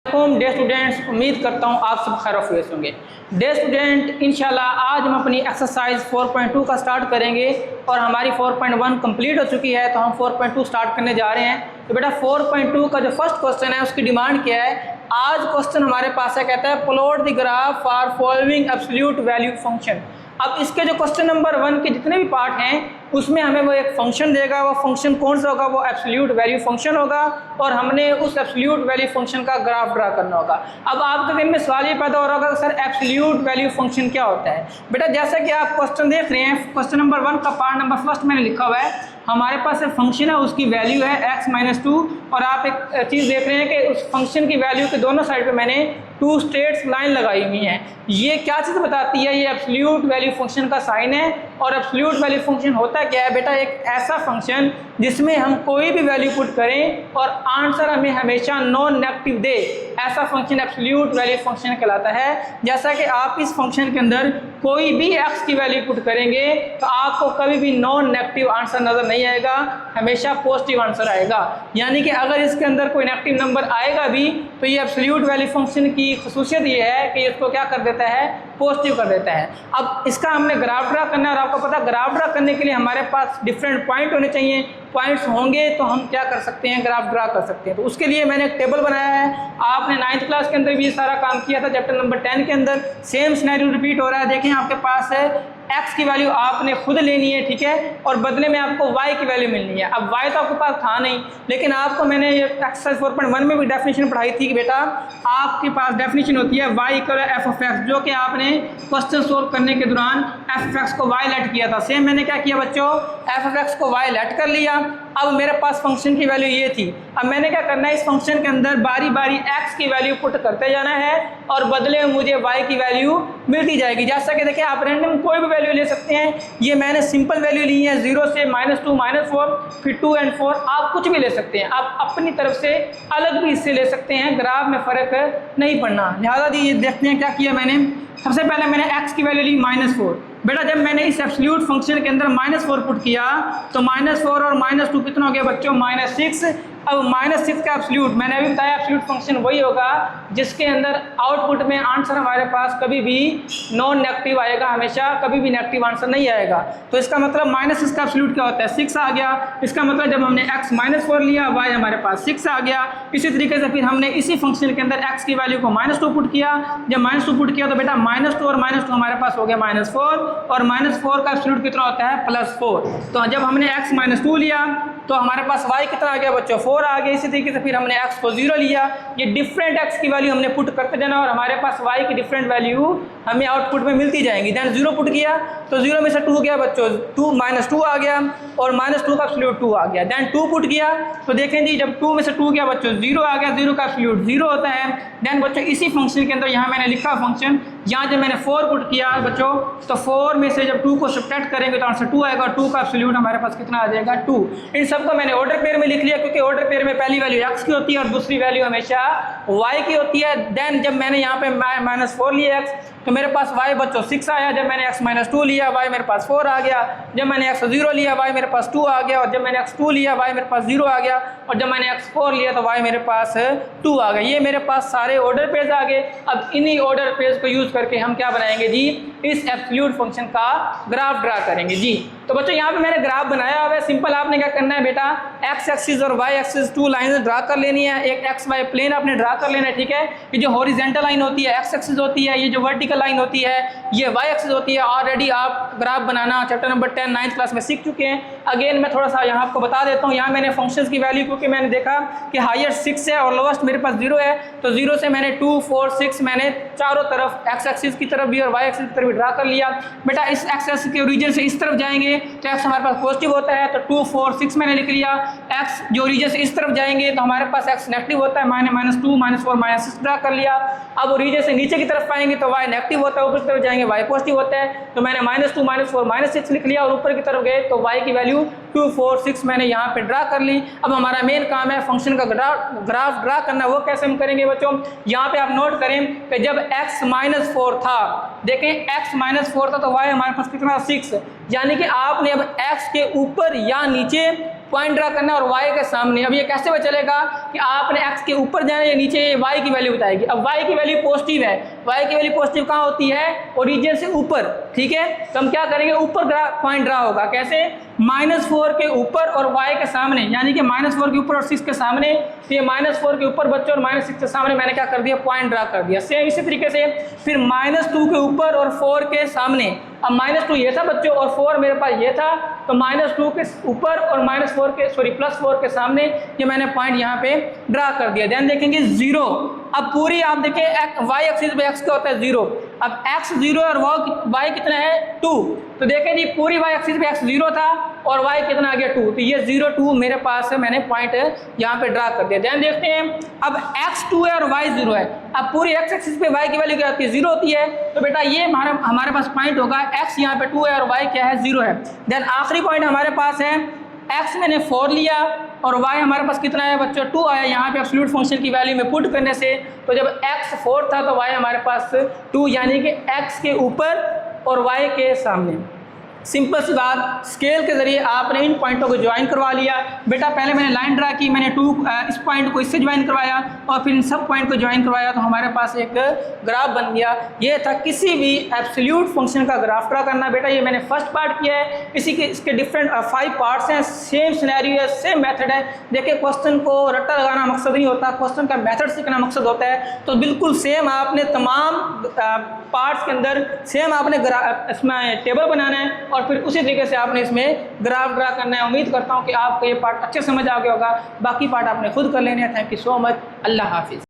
Day students, उम्मीद करता हूँ आप सब खैर होंगे। डे स्टूडेंट, इंशाल्लाह आज हम अपनी एक्सरसाइज 4.2 का स्टार्ट करेंगे और हमारी 4.1 कंप्लीट हो चुकी है, तो हम 4.2 स्टार्ट करने जा रहे हैं। तो बेटा 4.2 का जो फर्स्ट क्वेश्चन है उसकी डिमांड क्या है। आज क्वेश्चन हमारे पास है, कहता है plot the graph for following absolute value function. अब इसके जो क्वेश्चन नंबर 1 के जितने भी पार्ट हैं उसमें हमें वो एक फंक्शन देगा। वो फंक्शन कौन सा होगा? वो एब्सोल्यूट वैल्यू फंक्शन होगा और हमने उस एब्सोल्यूट वैल्यू फंक्शन का ग्राफ ड्रा करना होगा। अब आपके दिन में सवाल ये पैदा हो रहा होगा, सर एब्सोल्यूट वैल्यू फंक्शन क्या होता है? बेटा जैसा कि आप क्वेश्चन देख रहे हैं, क्वेश्चन नंबर 1 का पार्ट नंबर फर्स्ट मैंने लिखा हुआ है, हमारे पास एक फंक्शन है, उसकी वैल्यू है x-2 और आप एक चीज़ देख रहे हैं कि उस फंक्शन की वैल्यू के दोनों साइड पे मैंने 2 स्ट्रेट लाइन लगाई हुई हैं। ये क्या चीज़ बताती है? ये एब्सोल्यूट वैल्यू फंक्शन का साइन है। और एब्सोल्यूट वैल्यू फंक्शन होता क्या है बेटा? एक ऐसा फंक्शन जिसमें हम कोई भी वैल्यू पुट करें और आंसर हमें हमेशा नॉन नेगेटिव दे, ऐसा फंक्शन एब्सोल्यूट वैल्यू फंक्शन कहलाता है। जैसा कि आप इस फंक्शन के अंदर कोई भी x की वैल्यू पुट करेंगे तो आपको कभी भी नॉन नेगेटिव आंसर नज़र नहीं आएगा, हमेशा पॉजिटिव आंसर आएगा। यानी कि अगर इसके अंदर कोई नेगेटिव नंबर आएगा भी तो ये एब्सोल्यूट वैल्यू फंक्शन की खसूसियत ये है कि इसको क्या कर देता है? पॉजिटिव कर देता है। अब इसका हमने ग्राफ ड्रा करना है और आपको पता है ग्राफ ड्रा करने के लिए हमारे पास डिफरेंट पॉइंट होने चाहिए। पॉइंट्स होंगे तो हम क्या कर सकते हैं? ग्राफ ड्रा कर सकते हैं। तो उसके लिए मैंने एक टेबल बनाया है। आपने 9th क्लास के अंदर भी ये सारा काम किया था, चैप्टर नंबर 10 के अंदर सेम सिनेरियो रिपीट हो रहा है। देखें आपके पास है x की वैल्यू आपने खुद लेनी है, ठीक है, और बदले में आपको y की वैल्यू मिलनी है। अब y तो आपके पास था नहीं, लेकिन आपको मैंने ये एक्सरसाइज 4.1 में भी डेफिनेशन पढ़ाई थी कि बेटा आपके पास डेफिनेशन होती है y = f(x), जो कि आपने क्वेश्चन सोल्व करने के दौरान f(x) को y लेट किया था। सेम मैंने क्या किया बच्चों? f(x) को y लेट कर लिया। अब मेरे पास फंक्शन की वैल्यू ये थी। अब मैंने क्या करना है, इस फंक्शन के अंदर बारी बारी x की वैल्यू पुट करते जाना है और बदले में मुझे y की वैल्यू मिलती जाएगी। जैसा कि देखिए आप रैंडम कोई भी वैल्यू ले सकते हैं। ये मैंने सिंपल वैल्यू ली है 0 से -2 -4 फिर 2 और 4। आप कुछ भी ले सकते हैं, आप अपनी तरफ से अलग भी इससे ले सकते हैं, ग्राफ में फ़र्क नहीं पड़ना। लिहाजा जी ये देखते हैं क्या किया मैंने। सबसे पहले मैंने x की वैल्यू ली -4। बेटा जब मैंने इस एब्सोल्यूट फंक्शन के अंदर -4 पुट किया तो -4 और -2 कितना हो गया बच्चों? -6। अब -6 का एब्सोल्यूट मैंने अभी बताया, एब्सोल्यूट फंक्शन वही होगा जिसके अंदर आउटपुट में आंसर हमारे पास कभी भी नॉन नेगेटिव आएगा, हमेशा कभी भी नेगेटिव आंसर नहीं आएगा। तो इसका मतलब -6 का एब्सोल्यूट क्या होता है? 6 आ गया। इसका मतलब जब हमने x -4 लिया, y हमारे पास 6 आ गया। इसी तरीके से फिर हमने इसी फंक्शन के अंदर x की वैल्यू को -2 पुट किया। जब -2 पुट किया तो बेटा -2 और -2 हमारे पास हो गया -4 और -4 का एब्सोल्यूट कितना होता है? +4। तो जब हमने x -2 लिया तो हमारे पास y कितना आ गया बच्चों? 4 आ गया। इसी तरीके से फिर हमने x को 0 लिया। ये डिफरेंट x की वैल्यू हमने पुट करते जाना और हमारे पास y की डिफरेंट वैल्यू हमें आउटपुट में मिलती जाएंगी। दैन 0 पुट किया तो 0 में से 2 गया बच्चों, 2 -2 आ गया और -2 का एब्सोल्यूट 2 आ गया। दैन 2 पुट किया तो देखें जी जब 2 में से 2 गया बच्चों 0 आ गया, 0 का एब्सोल्यूट 0 होता है। दैन बच्चों इसी फंक्शन के अंदर यहाँ मैंने लिखा फंक्शन, यहाँ जब मैंने 4 पुट किया बच्चों तो 4 में से जब 2 को सब्ट्रैक्ट करेंगे तो आंसर 2 आएगा और 2 का एब्सोल्यूट हमारे पास कितना आ जाएगा? 2। इन सबको मैंने ऑर्डर पेयर में लिख लिया क्योंकि ऑर्डर पेयर में पहली वैल्यू x की होती है और दूसरी वैल्यू हमेशा y की होती है। देन जब मैंने यहाँ पे -4 लिया x तो मेरे पास y बच्चों 6 आया। जब मैंने x -2 लिया y मेरे पास 4 आ गया। जब मैंने x 0 लिया y मेरे पास 2 आ गया और जब मैंने x 2 लिया y मेरे पास 0 आ गया और जब मैंने x 4 लिया तो y मेरे पास 2 आ गया। ये मेरे पास सारे ऑर्डर पेज आ गए। अब इन्हीं ऑर्डर पेज को यूज़ करके हम क्या बनाएंगे जी? इस एब्सोल्यूट फंक्शन का ग्राफ ड्रा करेंगे जी। तो बच्चों यहाँ पे मैंने ग्राफ बनाया हुआ है। सिंपल आपने क्या करना है बेटा, x एक्सिस और y एक्सिस 2 लाइन ड्रा कर लेनी है। एक x y प्लेन आपने ड्रा कर लेना है, ठीक है। ये जो हॉरिजेंटल लाइन होती है x एक्सिस होती है, ये जो वर्टिकल लाइन होती है ये y एक्सिस होती है। ऑलरेडी आप ग्राफ बनाना चैप्टर नंबर 10 9th क्लास में सीख चुके हैं। अगेन मैं थोड़ा सा यहाँ आपको बता देता हूँ। यहाँ मैंने फंक्शंस की वैल्यू क्योंकि मैंने देखा कि हाईएस्ट 6 है और लोवेस्ट मेरे पास 0 है तो 0 से मैंने 2 4 6 मैंने चारों तरफ x एक्सिस की तरफ भी और y एक्सिस की तरफ भी ड्रा कर लिया। बेटा इस x एक्सिस के ओरिजिन से इस तरफ जाएंगे तो x हमारे पास पॉजिटिव होता है तो 2 4 6 मैंने लिख लिया। x जो ओरिजिन से इस तरफ जाएंगे तो हमारे पास x नेगेटिव होता है, -2 -4 -6 ड्रा कर लिया। अब ओरिजिन से नीचे की तरफ आएंगे तो y नेगेटिव होता है, ऊपर की तरफ जाएंगे y पॉजिटिव होता है तो मैंने -2 -4 -6 लिख लिया और ऊपर की तरफ गए तो y की वैल्यू 2 4 6 मैंने यहाँ पे ड्रा कर ली। अब हमारा मेन काम है फंक्शन का ग्राफ ड्रा करना। वो कैसे हम करेंगे बच्चों? यहाँ पे आप नोट करें कि जब x -4 था, देखें x -4 था तो y हमारे पास कितना 6, यानी कि आपने अब x के ऊपर या नीचे पॉइंट ड्रा करना है और y के सामने। अब ये कैसे पता चलेगा कि आपने x के ऊपर जाना है या नीचे, y की वैल्यू बताएगी। अब y की वैल्यू पॉजिटिव है, y की वैल्यू पॉजिटिव कहाँ होती है, ओरिजिन से ऊपर, ठीक है। तो हम क्या करेंगे, ऊपर पॉइंट ड्रा होगा, कैसे, -4 के ऊपर और y के सामने, यानी कि -4 के ऊपर और 6 के सामने। तो ये -4 के ऊपर बच्चों और -6 के सामने मैंने क्या कर दिया, पॉइंट ड्रा कर दिया। सेम इसी तरीके से फिर -2 के ऊपर और 4 के सामने। अब -2 ये था बच्चों और 4 मेरे पास ये था, तो -2 के ऊपर और +4 के सामने ये मैंने पॉइंट यहाँ पे ड्रा कर दिया। ध्यान देखेंगे 0। अब पूरी आप देखिए y एक्सिस पे x क्या होता है 0। अब x 0 और y कितना है 2। तो देखें जी पूरी y एक्सिस पे x 0 था और y कितना आ गया 2। तो ये 0 2 मेरे पास है, मैंने पॉइंट यहाँ पे ड्रा कर दिया। ध्यान देखते हैं, अब x 2 है और y 0 है। अब पूरी x एक्सिस पे y की वैल्यू क्या होती है 0 होती है। तो बेटा ये हमारे पास पॉइंट होगा, x यहाँ पे 2 है और y क्या है 0 है। देन आखिरी पॉइंट हमारे पास है, x मैंने 4 लिया और y हमारे पास कितना है बच्चों 2 आया यहाँ पे एब्सोल्यूट फंक्शन की वैल्यू में पुट करने से। तो जब x 4 था तो y हमारे पास 2, यानी कि x के ऊपर और y के सामने। सिंपल सी बात, स्केल के जरिए आपने इन पॉइंटों को ज्वाइन करवा लिया। बेटा पहले मैंने लाइन ड्रा की, मैंने इस पॉइंट को इससे ज्वाइन करवाया और फिर इन सब पॉइंट को ज्वाइन करवाया, तो हमारे पास एक ग्राफ बन गया। ये था किसी भी एब्सोल्यूट फंक्शन का ग्राफ ड्रा करना। बेटा ये मैंने फर्स्ट पार्ट किया है, इसके डिफरेंट 5 पार्ट्स हैं, सेम सिनेरियो है, सेम मेथड है। देखिए क्वेश्चन को रट्टा लगाना मकसद नहीं होता, क्वेश्चन का मेथड सीखना मकसद होता है। तो बिल्कुल सेम आपने तमाम पार्ट्स के अंदर सेम आपने इसमें टेबल बनाना है और फिर उसी तरीके से आपने इसमें ग्राफ ड्रा करना है। उम्मीद करता हूँ कि आपको ये पार्ट अच्छे समझ आ गया होगा। बाकी पार्ट आपने खुद कर लेने हैं। Thank you so much. अल्लाह हाफिज़।